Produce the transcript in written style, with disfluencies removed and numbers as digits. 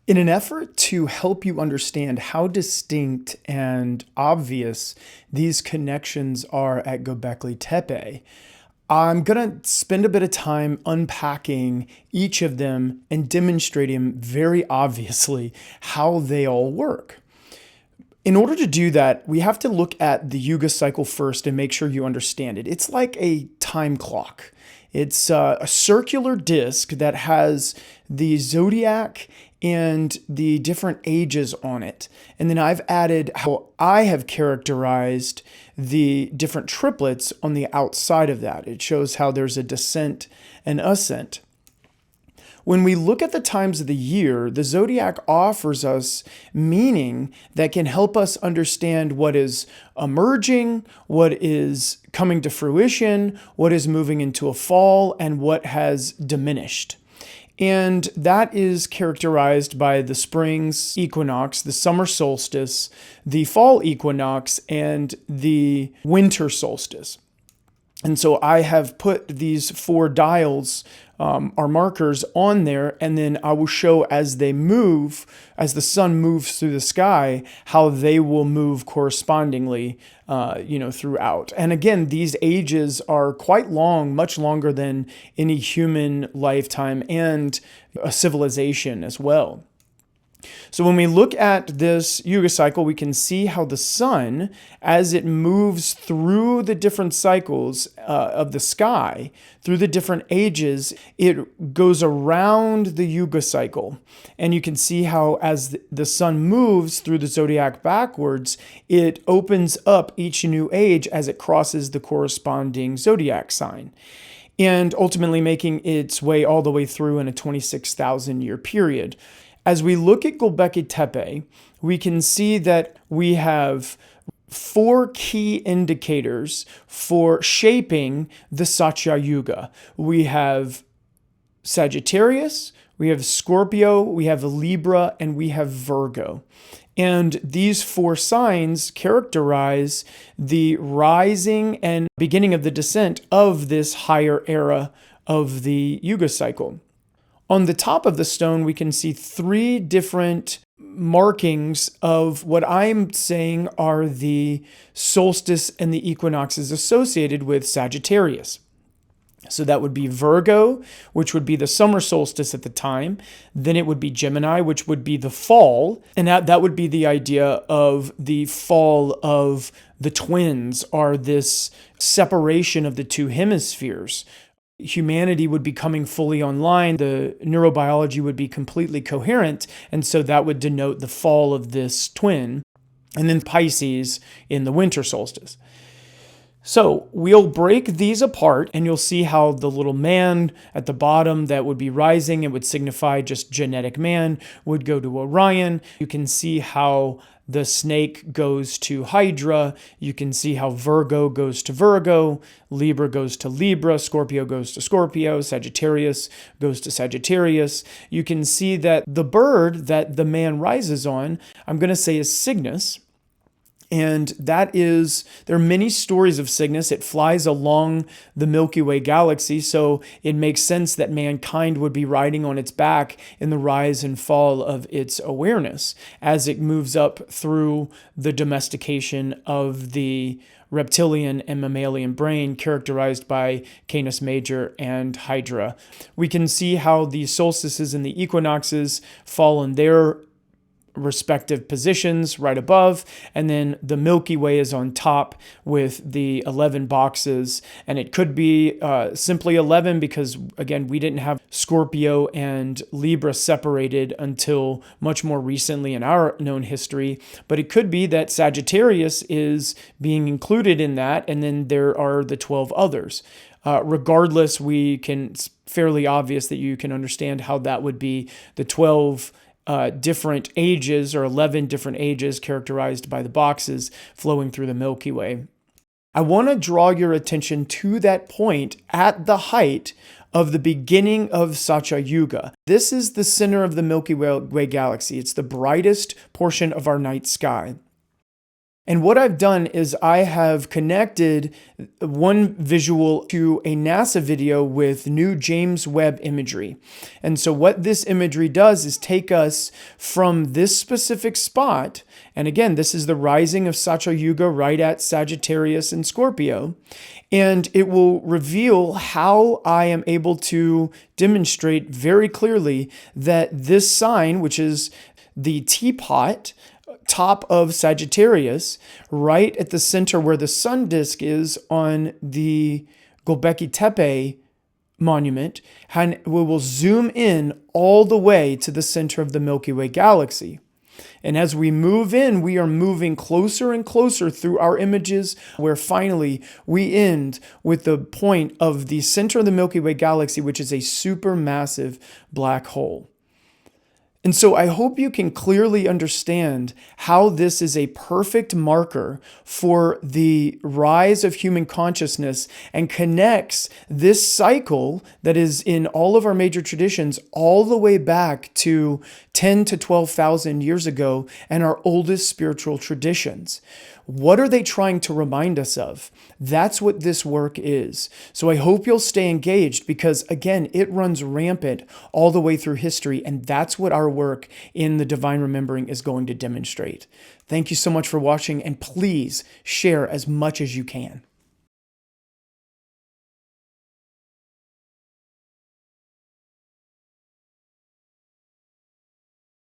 In an effort to help you understand how distinct and obvious these connections are at Göbekli Tepe, I'm going to spend a bit of time unpacking each of them and demonstrating very obviously how they all work. In order to do that, we have to look at the Yuga cycle first and make sure you understand it. It's like a time clock. It's a circular disc that has the Zodiac and the different ages on it. And then I've added how I have characterized the different triplets on the outside of that. It shows how there's a descent and ascent. When we look at the times of the year, the Zodiac offers us meaning that can help us understand what is emerging, what is coming to fruition, what is moving into a fall, and what has diminished. And that is characterized by the spring's equinox, the summer solstice, the fall equinox, and the winter solstice. And so I have put these four dials, our markers, on there, and then I will show as they move, as the sun moves through the sky, how they will move correspondingly, throughout. And again, these ages are quite long, much longer than any human lifetime and a civilization as well. So when we look at this Yuga cycle, we can see how the sun, as it moves through the different cycles of the sky, through the different ages, it goes around the Yuga cycle. And you can see how as the sun moves through the zodiac backwards, it opens up each new age as it crosses the corresponding zodiac sign, and ultimately making its way all the way through in a 26,000 year period. As we look at Göbekli Tepe, we can see that we have four key indicators for shaping the Satya Yuga. We have Sagittarius, we have Scorpio, we have Libra, and we have Virgo. And these four signs characterize the rising and beginning of the descent of this higher era of the Yuga cycle. On the top of the stone, we can see three different markings of what I'm saying are the solstice and the equinoxes associated with Sagittarius. So that would be Virgo, which would be the summer solstice at the time. Then it would be Gemini, which would be the fall. And that would be the idea of the fall of the twins, or this separation of the two hemispheres. Humanity would be coming fully online, the neurobiology would be completely coherent, and so that would denote the fall of this twin. And then Pisces in the winter solstice. So we'll break these apart, and you'll see how the little man at the bottom that would be rising, it would signify just genetic man, would go to Orion. You can see how the snake goes to Hydra. You can see how Virgo goes to Virgo, Libra goes to Libra, Scorpio goes to Scorpio, Sagittarius goes to Sagittarius. You can see that the bird that the man rises on, I'm going to say is Cygnus. And that is, there are many stories of Cygnus. It flies along the Milky Way galaxy, so it makes sense that mankind would be riding on its back in the rise and fall of its awareness as it moves up through the domestication of the reptilian and mammalian brain, characterized by Canis Major and Hydra. We can see how the solstices and the equinoxes fall in their respective positions right above, and then the Milky Way is on top with the 11 boxes, and it could be simply 11 because, again, we didn't have Scorpio and Libra separated until much more recently in our known history, but it could be that Sagittarius is being included in that, and then there are the 12 others. Regardless, it's fairly obvious that you can understand how that would be the 12 different ages, or 11 different ages characterized by the boxes flowing through the Milky Way. I want to draw your attention to that point at the height of the beginning of Satya Yuga. This is the center of the Milky Way galaxy. It's the brightest portion of our night sky. And what I've done is I have connected one visual to a NASA video with new James Webb imagery. And so what this imagery does is take us from this specific spot. And again, this is the rising of Tepe the Yuga right at Sagittarius and Scorpio. And it will reveal how I am able to demonstrate very clearly that this sign, which is the teapot, top of Sagittarius, right at the center where the sun disk is on the Göbekli Tepe monument, and we will zoom in all the way to the center of the Milky Way galaxy. And as we move in, we are moving closer and closer through our images, where finally we end with the point of the center of the Milky Way galaxy, which is a supermassive black hole. And so I hope you can clearly understand how this is a perfect marker for the rise of human consciousness and connects this cycle that is in all of our major traditions all the way back to 10 to 12,000 years ago and our oldest spiritual traditions. What are they trying to remind us of? That's what this work is. So I hope you'll stay engaged because, again, it runs rampant all the way through history, and that's what our work in the Divine Remembering is going to demonstrate. Thank you so much for watching, and please share as much as you can.